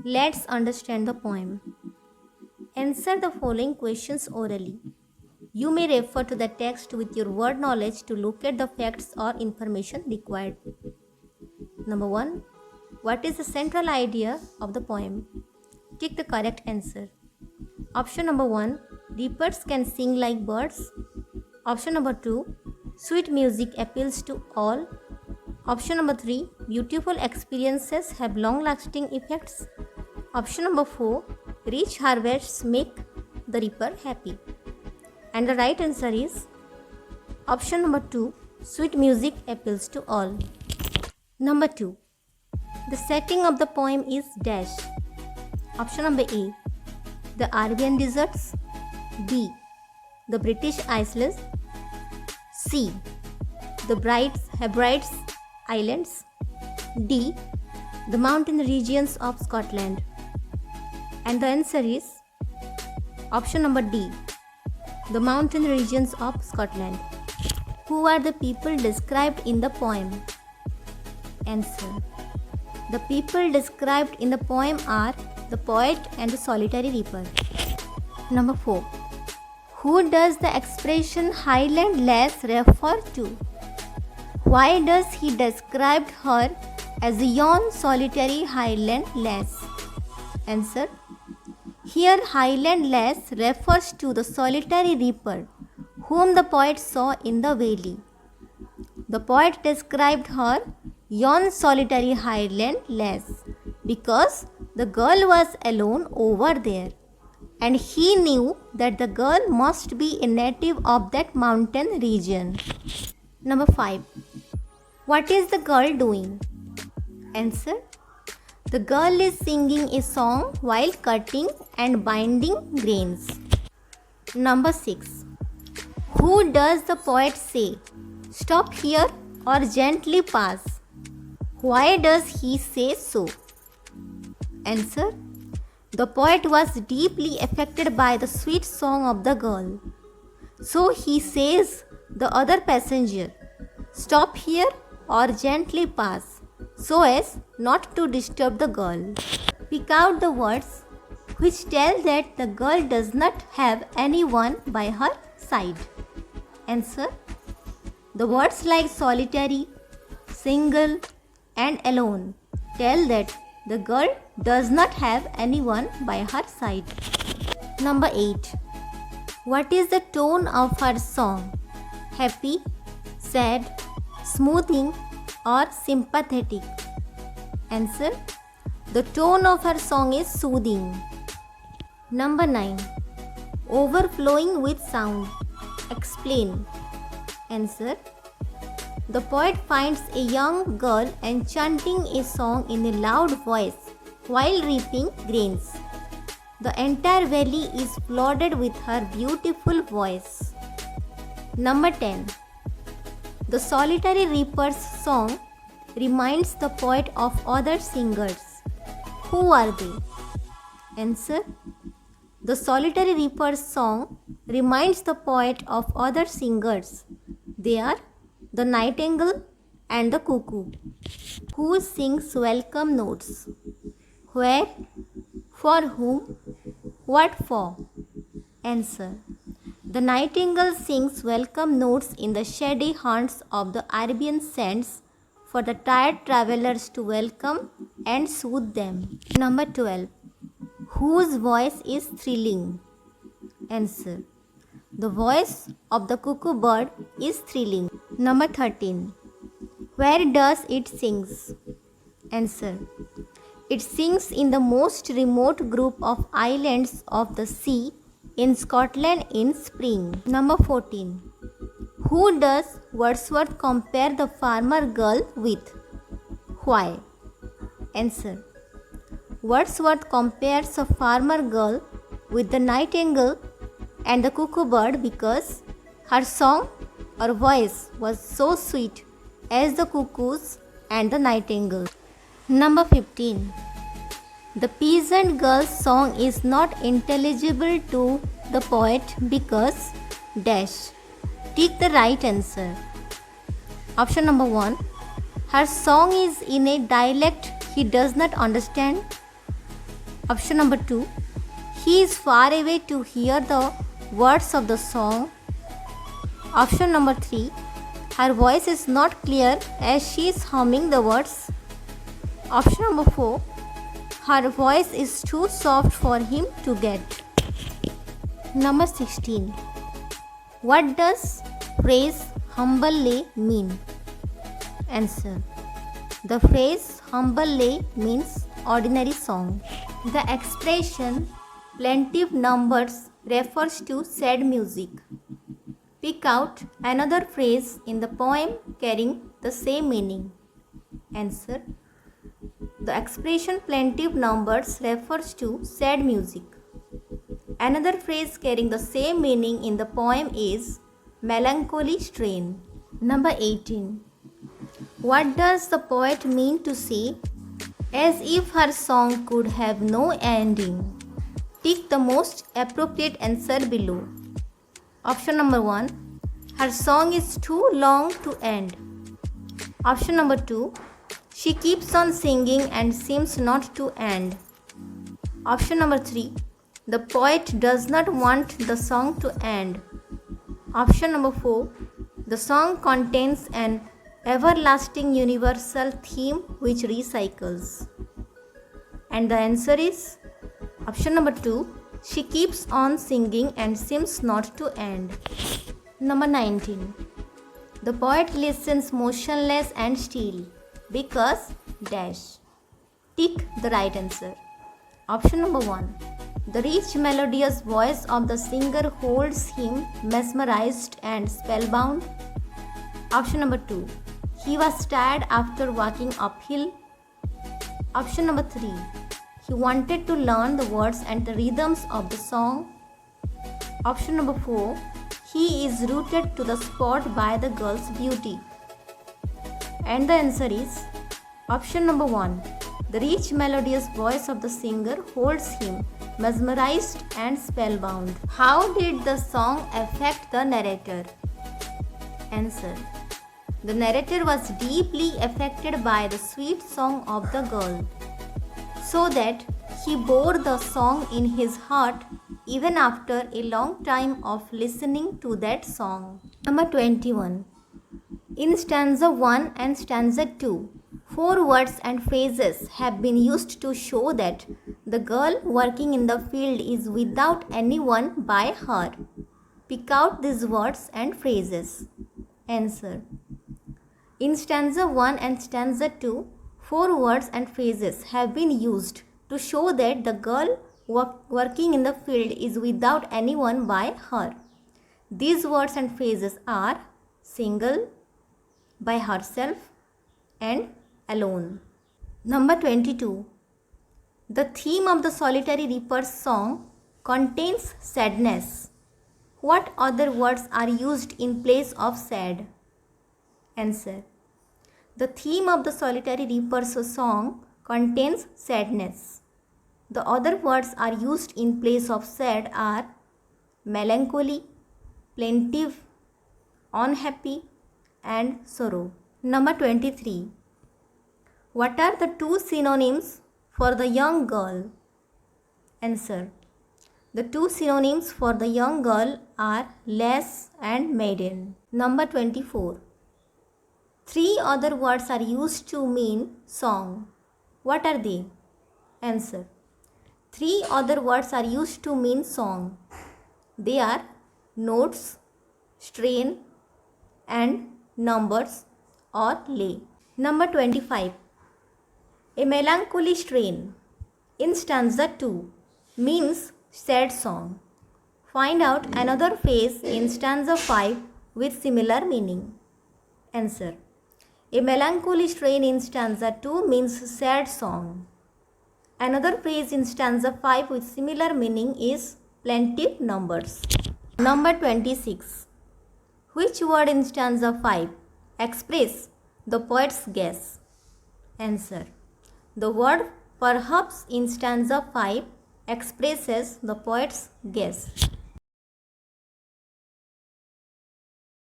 Let's understand the poem. Answer the following questions orally. You may refer to the text with your word knowledge to locate the facts or information required. Number 1. What is the central idea of the poem? Tick the correct answer. Option number 1. Reapers can sing like birds. Option number 2. Sweet music appeals to all. Option number 3. Beautiful experiences have long lasting effects. Option number 4. Rich harvests make the reaper happy. And the right answer is option number 2. Sweet music appeals to all. Number 2. The setting of the poem is dash. Option number A. The Arabian deserts. B. The British Isles. C. The Hebrides Islands. D. The mountain regions of Scotland. And the answer is option number D. The mountain regions of Scotland. Who are the people described in the poem? Answer. The people described in the poem are the poet and the solitary reaper. Number 4. Who does the expression Highland lass refer to? Why does he describe her as a young solitary Highland lass? Answer. Here Highland lass refers to the solitary reaper whom the poet saw in the valley. The poet described her young solitary Highland lass because the girl was alone over there and he knew that the girl must be a native of that mountain region. Number 5. What is the girl doing? Answer. The girl is singing a song while cutting and binding grains. Number 6. Who does the poet say, "Stop here" or "gently pass"? Why does he say so? Answer. The poet was deeply affected by the sweet song of the girl. So he says the other passenger, "Stop here" or "gently pass," so as not to disturb the girl. Pick out the words which tell that the girl does not have anyone by her side. Answer. The words like solitary, single, and alone tell that the girl does not have anyone by her side. Number 8. What is the tone of her song? Happy, sad, smoothing, or sympathetic? Answer. The tone of her song is soothing. Number 9. Overflowing with sound. Explain. Answer. The poet finds a young girl enchanting a song in a loud voice while reaping grains. The entire valley is flooded with her beautiful voice. Number 10. The solitary reaper's song reminds the poet of other singers. Who are they? Answer. The solitary reaper's song reminds the poet of other singers. They are the nightingale and the cuckoo. Who sings welcome notes? Where? For whom? What for? Answer. The nightingale sings welcome notes in the shady haunts of the Arabian sands for the tired travelers to welcome and soothe them. Number 12. Whose voice is thrilling? Answer. The voice of the cuckoo bird is thrilling. Number 13. Where does it sings? Answer. It sings in the most remote group of islands of the sea in Scotland in spring. Number 14. Who does Wordsworth compare the farmer girl with? Why? Answer. Wordsworth compares a farmer girl with the nightingale and the cuckoo bird because her song or voice was so sweet as the cuckoo's and the nightingale. Number 15. The peasant girl's song is not intelligible to the poet because dash. Take the right answer. Option number 1. Her song is in a dialect he does not understand. Option number 2. He is far away to hear the words of the song. Option number 3. Her voice is not clear as she is humming the words. Option number 4. Her voice is too soft for him to get. Number 16. What does phrase humble lay mean? Answer. The phrase humble lay means ordinary song. The expression plaintive numbers refers to sad music. Pick out another phrase in the poem carrying the same meaning. Answer. The expression plaintive numbers refers to sad music. Another phrase carrying the same meaning in the poem is melancholy strain. Number 18. What does the poet mean to say? As if her song could have no ending. Tick the most appropriate answer below. Option number 1. Her song is too long to end. Option number 2. She keeps on singing and seems not to end. Option number 3. The poet does not want the song to end. Option number 4. The song contains an everlasting universal theme which recycles. And the answer is option number 2. She keeps on singing and seems not to end. Number 19. The poet listens motionless and still because dash. Tick the right answer. Option number 1. The rich melodious voice of the singer holds him mesmerized and spellbound. Option number 2. He was tired after walking uphill. Option number 3. He wanted to learn the words and the rhythms of the song. Option number 4. He is rooted to the spot by the girl's beauty. And the answer is option number 1. The rich melodious voice of the singer holds him mesmerized and spellbound. How did the song affect the narrator? Answer. The narrator was deeply affected by the sweet song of the girl, so that he bore the song in his heart even after a long time of listening to that song. Number 21. In stanza 1 and stanza 2, 4 words and phrases have been used to show that the girl working in the field is without anyone by her. Pick out these words and phrases. Answer. In stanza 1 and stanza 2, 4 words and phrases have been used to show that the girl working in the field is without anyone by her. These words and phrases are single, by herself, and alone. Number 22. The theme of the Solitary Reaper's song contains sadness. What other words are used in place of sad? Answer. The theme of the Solitary Reaper's song contains sadness. The other words are used in place of sad are melancholy, plaintive, unhappy, and sorrow. Number 23. What are the 2 synonyms for the young girl? Answer. The 2 synonyms for the young girl are lass and maiden. Number 24. 3 other words are used to mean song. What are they? Answer. 3 other words are used to mean song. They are notes, strain, and numbers or lay. Number 25. A melancholy strain in stanza 2 means sad song. Find out another phrase in stanza 5 with similar meaning. Answer. A melancholy strain in stanza 2 means sad song. Another phrase in stanza 5 with similar meaning is plaintive numbers. Number 26. Which word in stanza 5 express the poet's guess? Answer. The word perhaps in stanza 5 expresses the poet's guess.